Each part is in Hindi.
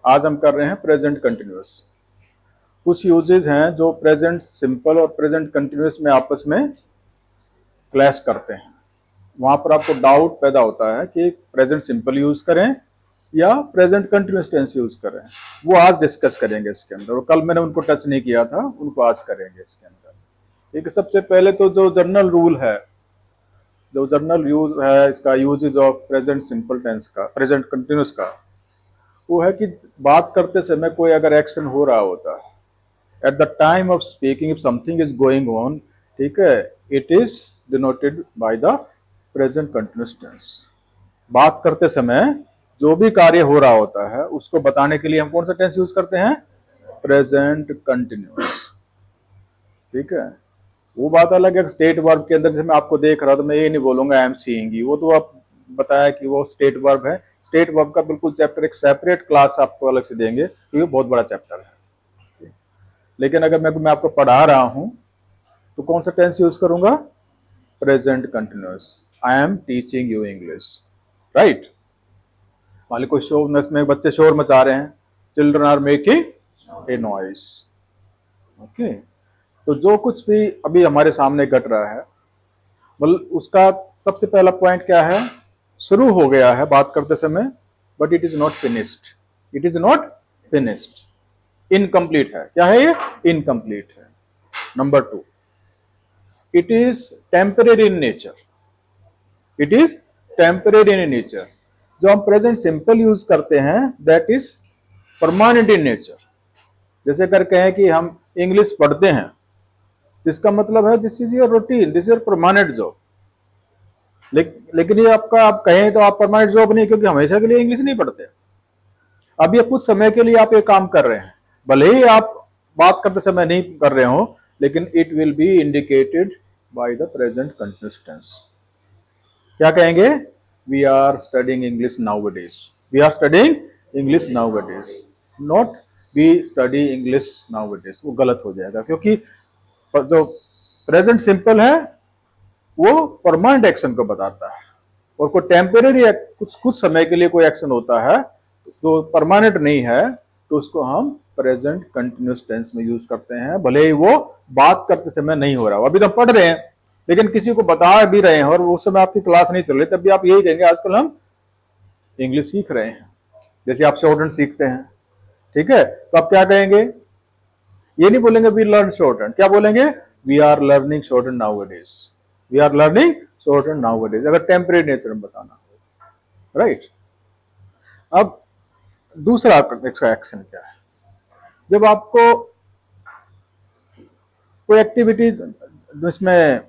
आज हम कर रहे हैं प्रेजेंट कंटिन्यूअस। कुछ यूजेस हैं जो प्रेजेंट सिंपल और प्रेजेंट कंटिन्यूअस में आपस में क्लैश करते हैं। वहां पर आपको डाउट पैदा होता है कि प्रेजेंट सिंपल यूज करें या प्रेजेंट कंटिन्यूअस टेंस यूज करें। वो आज डिस्कस करेंगे इसके अंदर, और कल मैंने उनको टच नहीं किया था, उनको आज करेंगे इसके अंदर। ठीक है, सबसे पहले तो जो जनरल रूल है, जो जनरल यूज है इसका, usages of present simple tense का, प्रेजेंट कंटिन्यूअस का, वो है कि बात करते समय कोई अगर एक्शन हो रहा होता है, at the time of speaking if something is going on, ठीक है, it is denoted by the present continuous tense. बात करते समय जो भी कार्य हो रहा होता है उसको बताने के लिए हम कौन सा टेंस यूज करते हैं? Present continuous. ठीक है, वो बात अलग है। स्टेट वर्ब के अंदर जैसे मैं आपको देख रहा था, मैं ये नहीं बोलूंगा आई एम सीइंग यू, वो तो आप बताया कि वो स्टेट वर्ब है। स्टेट वर्ब का बिल्कुल चैप्टर, एक सेपरेट क्लास आपको अलग से देंगे, क्योंकि बहुत बड़ा चैप्टर है। लेकिन अगर मैं आपको पढ़ा रहा हूं तो कौन सा टेंस यूज करूंगा? Present continuous. I am teaching you English, right. मान ली कोई शोर में बच्चे शोर मचा रहे हैं, children are making a noise. Okay, तो जो कुछ भी अभी हमारे सामने घट रहा है, मतलब उसका सबसे पहला पॉइंट क्या है? शुरू हो गया है बात करते समय, but it is not finished. It is not finished, incomplete है। क्या है ये? इनकम्प्लीट है। Number 2, it is temporary in nature. It is temporary in nature. जो हम प्रेजेंट सिंपल यूज करते हैं that is permanent in nature. जैसे कर कहें कि हम इंग्लिश पढ़ते हैं, इसका मतलब है this is your routine, this is your permanent job. लेकिन ये आपका, आप कहें तो आप परमानेंट जॉब नहीं, क्योंकि हमेशा के लिए इंग्लिश नहीं पढ़ते। अब ये कुछ समय के लिए आप ये काम कर रहे हैं, भले ही आप बात करते समय नहीं कर रहे हो, लेकिन it will be indicated by the present continuous tense. क्या कहेंगे? We are studying English nowadays. We are studying English nowadays, not we study English nowadays. वो गलत हो जाएगा, क्योंकि जो प्रेजेंट सिंपल है वो परमानेंट एक्शन को बताता है, और कोई टेम्परेरी कुछ समय के लिए कोई एक्शन होता है तो परमानेंट नहीं है, तो उसको हम प्रेजेंट कंटिन्यूअस टेंस में यूज करते हैं, भले ही वो बात करते समय नहीं हो रहा हो। अभी तो पढ़ रहे हैं, लेकिन किसी को बता भी रहे हैं और उस समय आपकी क्लास नहीं चल रही, तब भी आप यही कहेंगे आजकल हम इंग्लिश सीख रहे हैं, जैसे आप शॉर्ट सीखते हैं। ठीक है, तो आप क्या कहेंगे? ये नहीं बोलेंगे वी लर्न शॉर्ट हैंड, क्या बोलेंगे? We are learning short hand nowadays. We are learning short hand nowadays, अगर टेम्परेरी नेचर में बताना हो, राइट। अब दूसरा एक्शन क्या है? जब आपको कोई एक्टिविटी जिसमें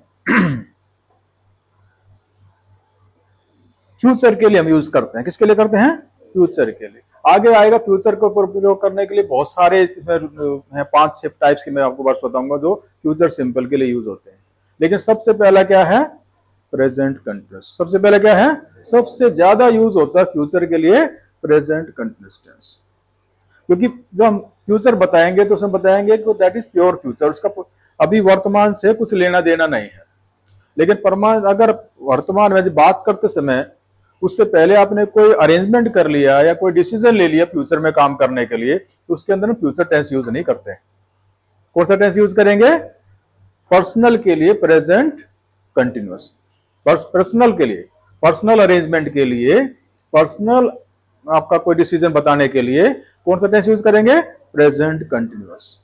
फ्यूचर के लिए हम यूज करते हैं, किसके लिए करते हैं? फ्यूचर के लिए। आगे आएगा फ्यूचर को प्रयोग करने के लिए बहुत सारे इसमें 5-6 टाइप्स की मैं आपको बात बताऊंगा जो फ्यूचर सिंपल के लिए यूज होते हैं। लेकिन सबसे पहला क्या है? Present continuous. सबसे पहला क्या है? सबसे ज्यादा यूज होता है फ्यूचर के लिए प्रेजेंट कंटिन्यूअस टेंस, क्योंकि जो हम फ्यूचर बताएंगे तो उसमें बताएंगे कि दैट इज प्योर फ्यूचर, उसका अभी वर्तमान से कुछ लेना देना नहीं है। लेकिन अगर वर्तमान में बात करते समय उससे पहले आपने कोई अरेंजमेंट कर लिया या कोई डिसीजन ले लिया फ्यूचर में काम करने के लिए, तो उसके अंदर हम फ्यूचर टेंस यूज नहीं करते। कौन सा टेंस यूज करेंगे? पर्सनल के लिए प्रेजेंट कंटिन्यूअस। पर्सनल के लिए, पर्सनल अरेंजमेंट के लिए, पर्सनल आपका कोई डिसीजन बताने के लिए कौन सा टेंस यूज करेंगे? Present continuous.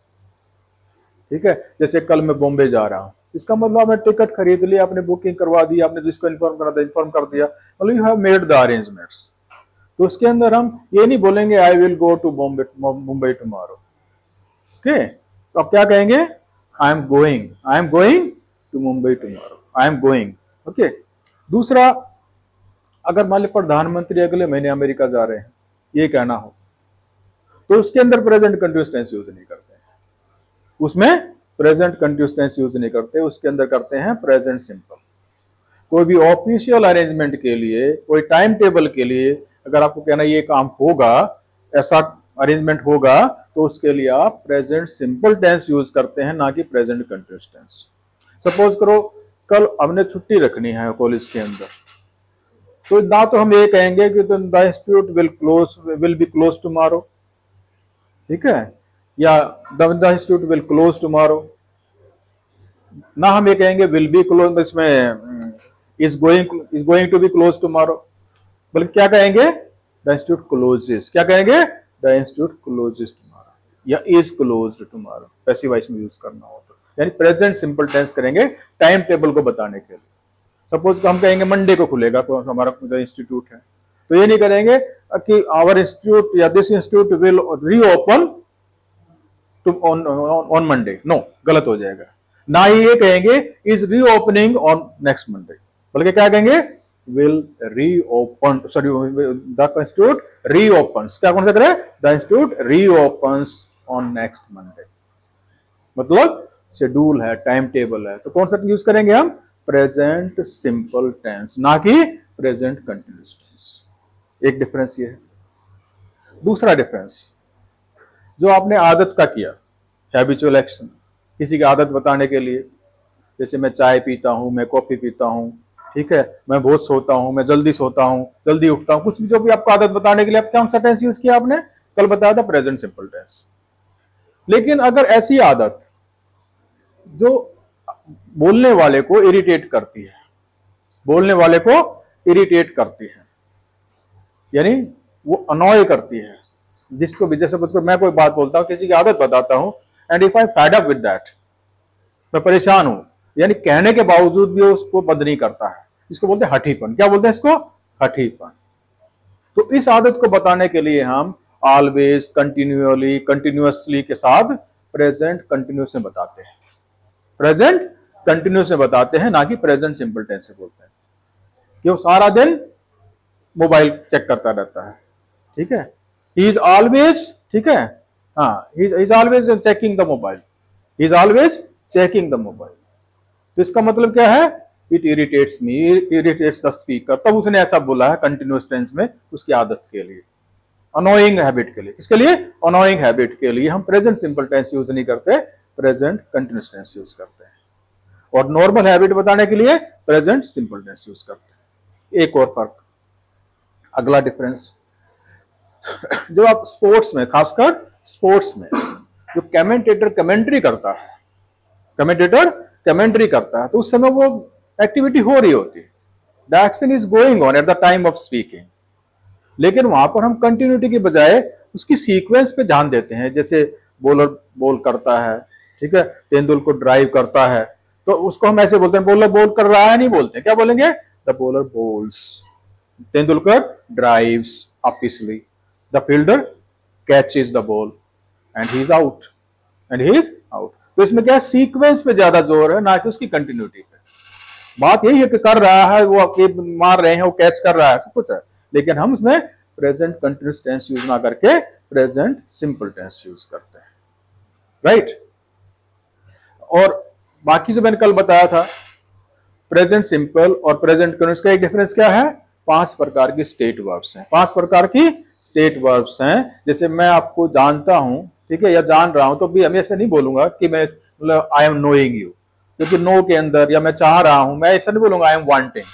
ठीक है, जैसे कल मैं बॉम्बे जा रहा हूं, इसका मतलब आपने टिकट खरीद लिया, आपने बुकिंग करवा दी, आपने जिसको इन्फॉर्म करा था इन्फॉर्म कर दिया, मतलब you have made the arrangements. तो उसके अंदर हम ये नहीं बोलेंगे I will go to Mumbai tomorrow. Okay, तो आप क्या कहेंगे? I am going to Mumbai tomorrow, I am going. Okay, दूसरा, अगर मान लीजिए प्रधानमंत्री अगले महीने अमेरिका जा रहे हैं, ये कहना हो, तो उसके अंदर प्रेजेंट कंटिन्यूअस टेंस यूज नहीं करते, उसमें प्रेजेंट कंटिन्यूअस टेंस यूज नहीं करते, उसके अंदर करते हैं प्रेजेंट सिंपल। कोई भी ऑफिशियल अरेंजमेंट के लिए, कोई टाइम टेबल के लिए, अगर आपको कहना ये काम होगा, ऐसा अरेंजमेंट होगा, तो उसके लिए आप प्रेजेंट सिंपल टेंस यूज करते हैं, ना कि प्रेजेंट कंटिन्यूअस टेंस। सपोज करो कल हमने छुट्टी रखनी है कॉलेज के अंदर, तो ना तो हम ये कहेंगे कि the institute will be close tomorrow, ठीक है, या the institute will close tomorrow, ना हम ये कहेंगे विल बी क्लोज, इसमें is going to be close tomorrow, बल्कि क्या कहेंगे, द इंस्टीट्यूट क्लोजेस, क्या कहेंगे, द इंस्टीट्यूट क्लोजेस टुमारो, या is closed tomorrow, passive voice में यूज करना हो तो, यानी प्रेजेंट सिंपल टेंस करेंगे टाइम टेबल को बताने के लिए। सपोज हम कहेंगे मंडे को खुलेगा तो हमारा जो इंस्टीट्यूट है, तो ये नहीं करेंगे कि आवर इंस्टीट्यूट या this institute will reopen on Monday, no, गलत हो जाएगा। ना ही ये कहेंगे is reopening on next Monday, बल्कि क्या कहेंगे, will reopen, sorry, the institute reopens, क्या कौन सा करे, the institute reopens on next Monday, मतलब शेड्यूल है, टाइम टेबल है, तो कौन सा यूज करेंगे हम, प्रेजेंट सिंपल टेंस, ना कि प्रेजेंट कंटिन्यूअस टेंस। एक डिफरेंस ये है। दूसरा डिफरेंस, जो आपने आदत का किया, हैबिचुअल एक्शन, किसी की आदत बताने के लिए, जैसे मैं चाय पीता हूं, मैं कॉफी पीता हूं, ठीक है, मैं बहुत सोता हूं, मैं जल्दी सोता हूं, जल्दी उठता हूं, कुछ भी जो भी आपको आदत बताने के लिए आप कौन सा टेंस यूज किया आपने, कल बताया था प्रेजेंट सिंपल टेंस। लेकिन अगर ऐसी आदत जो बोलने वाले को इरिटेट करती है, बोलने वाले को इरिटेट करती है, यानी वो अनॉय करती है, जिसको भी, जैसे मैं कोई बात बोलता हूं, किसी की आदत बताता हूं, and if I fed up with that, मैं परेशान हूं, यानी कहने के बावजूद भी उसको बंद नहीं करता है, इसको बोलते हैं हठीपन। क्या बोलते हैं इसको, हठीपन। तो इस आदत को बताने के लिए हम ऑलवेज, कंटिन्यूअली, कंटिन्यूअसली के साथ प्रेजेंट कंटिन्यूअस में बताते हैं, प्रेजेंट कंटिन्यूअस में बताते हैं, ना कि प्रेजेंट सिंपल टेंस से बोलते हैं कि वो सारा दिन मोबाइल चेक करता रहता है, ठीक है, ही इज ऑलवेज, ठीक है, हाँ, he is always checking the mobile, he is always checking the mobile. तो इसका मतलब क्या है, it irritates me, irritates the speaker, तब उसने ऐसा बोला है कंटिन्यूअस टेंस में, उसकी आदत के लिए, अनोइंग हैबिट के लिए। किसके लिए, अनोइंग हैबिट के लिए हम प्रेजेंट सिंपल टेंस यूज नहीं करते, प्रेजेंट कंटिन्यूअस टेंस यूज करते हैं, और नॉर्मल हैबिट बताने के लिए प्रेजेंट सिंपल टेंस यूज करते हैं। एक और फर्क, अगला डिफरेंस, जो आप स्पोर्ट्स में, खासकर स्पोर्ट्स में, जो कमेंटेटर कमेंट्री करता है, कमेंटेटर कमेंट्री करता है, तो उस समय वो एक्टिविटी हो रही होती है, the action is going on eight the time of speaking, लेकिन वहां पर हम कंटिन्यूटी की बजाय उसकी सीक्वेंस पे ध्यान देते हैं। जैसे बॉलर बॉल करता है, ठीक है, तेंदुलकर ड्राइव करता है, तो उसको हम ऐसे बोलते हैं, बॉलर बॉल कर रहा है, नहीं बोलते, क्या बोलेंगे, the bowler balls, Tendulkar drives officially, the fielder catches the ball and he is out, and he is out. तो इसमें क्या, सीक्वेंस पे ज्यादा जोर है, ना कि उसकी कंटिन्यूटी पे। बात यही है कि कर रहा है वो, मार रहे हैं, वो कैच कर रहा है, सब कुछ है, लेकिन हम उसमें प्रेजेंट कंटिन्यूअस टेंस यूज ना करके प्रेजेंट सिंपल टेंस यूज करते हैं, राइट। और बाकी जो मैंने कल बताया था, प्रेजेंट सिंपल और प्रेजेंट कंटिन्यूअस का एक डिफरेंस क्या है, 5 प्रकार की स्टेट वर्ब्स हैं, 5 प्रकार की स्टेट वर्ब्स हैं। जैसे मैं आपको जानता हूं, ठीक है, या जान रहा हूं, तो भी हम ऐसे नहीं बोलूंगा कि मैं, मतलब आई एम नोइंग यू, क्योंकि नो के अंदर, या मैं चाह रहा हूं, मैं ऐसा नहीं बोलूंगा आई एम वांटिंग,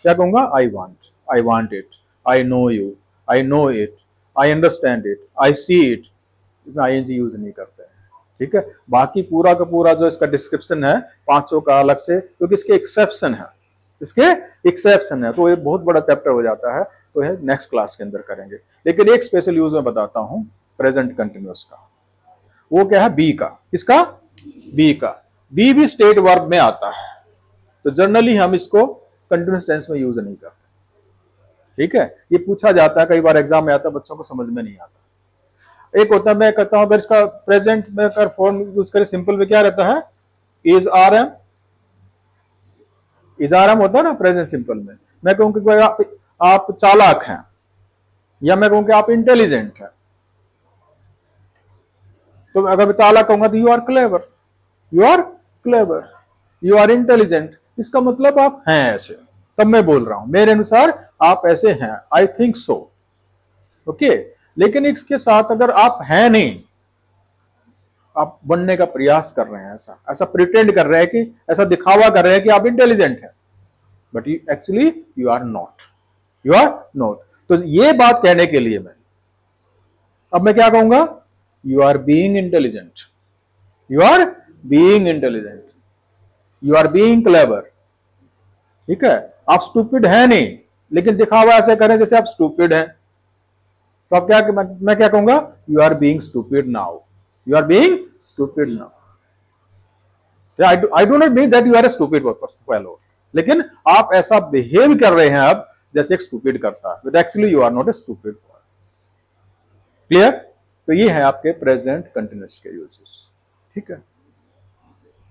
क्या कहूंगा, I want it, I know you, I know it, I understand it, I see it, ING use नहीं करते हैं, ठीक है। बाकी पूरा का पूरा जो इसका डिस्क्रिप्शन है 500 का अलग से, क्योंकि इसके एक्सेप्शन है, इसके एक्सेप्शन है, तो ये बहुत बड़ा चैप्टर हो जाता है, तो ये नेक्स्ट क्लास के अंदर करेंगे। लेकिन एक स्पेशल यूज में बताता हूं प्रेजेंट कंटिन्यूअस का, वो क्या है, बी का। किसका, बी का। बी भी स्टेट वर्ब में आता है, तो जनरली हम इसको कंटिन्यूअस टेंस में यूज नहीं करते, ठीक है। ये पूछा जाता है, कई बार एग्जाम में आता है, बच्चों को समझ में नहीं आता। एक होता है, मैं कहता हूं अगर इसका प्रेजेंट में अगर फॉर्म यूज करें सिंपल में, क्या रहता है, is R M, is R M होता है ना प्रेजेंट सिंपल में। मैं कहूं कि आप चालाक हैं, या मैं कहूं कि आप इंटेलिजेंट हैं, तो अगर मैं चालाक कहूंगा तो you are clever, you are clever, you are intelligent, इसका मतलब आप हैं ऐसे, तब मैं बोल रहा हूं मेरे अनुसार आप ऐसे हैं, आई थिंक सो, ओके। लेकिन इसके साथ अगर आप हैं नहीं, आप बनने का प्रयास कर रहे हैं, ऐसा प्रिटेंड कर रहे हैं, कि ऐसा दिखावा कर रहे हैं कि आप इंटेलिजेंट हैं, but you actually you are not, you are not. तो ये बात कहने के लिए अब मैं क्या कहूंगा, you are being intelligent, you are being intelligent, you are being clever. ठीक है, आप स्टूपिड है नहीं, लेकिन दिखावा ऐसे करें जैसे आप स्टूपिड हैं, तो आप क्या, मैं क्या कहूंगा, you are being stupid now, you are being stupid now. I do not mean that you are a stupid fellow, लेकिन आप ऐसा बिहेव कर रहे हैं अब जैसे एक स्टूपिड करता है, but actually you are not a stupid. Clear? तो ये है आपके प्रेजेंट कंटिन्यूअस के यूजेस। ठीक है।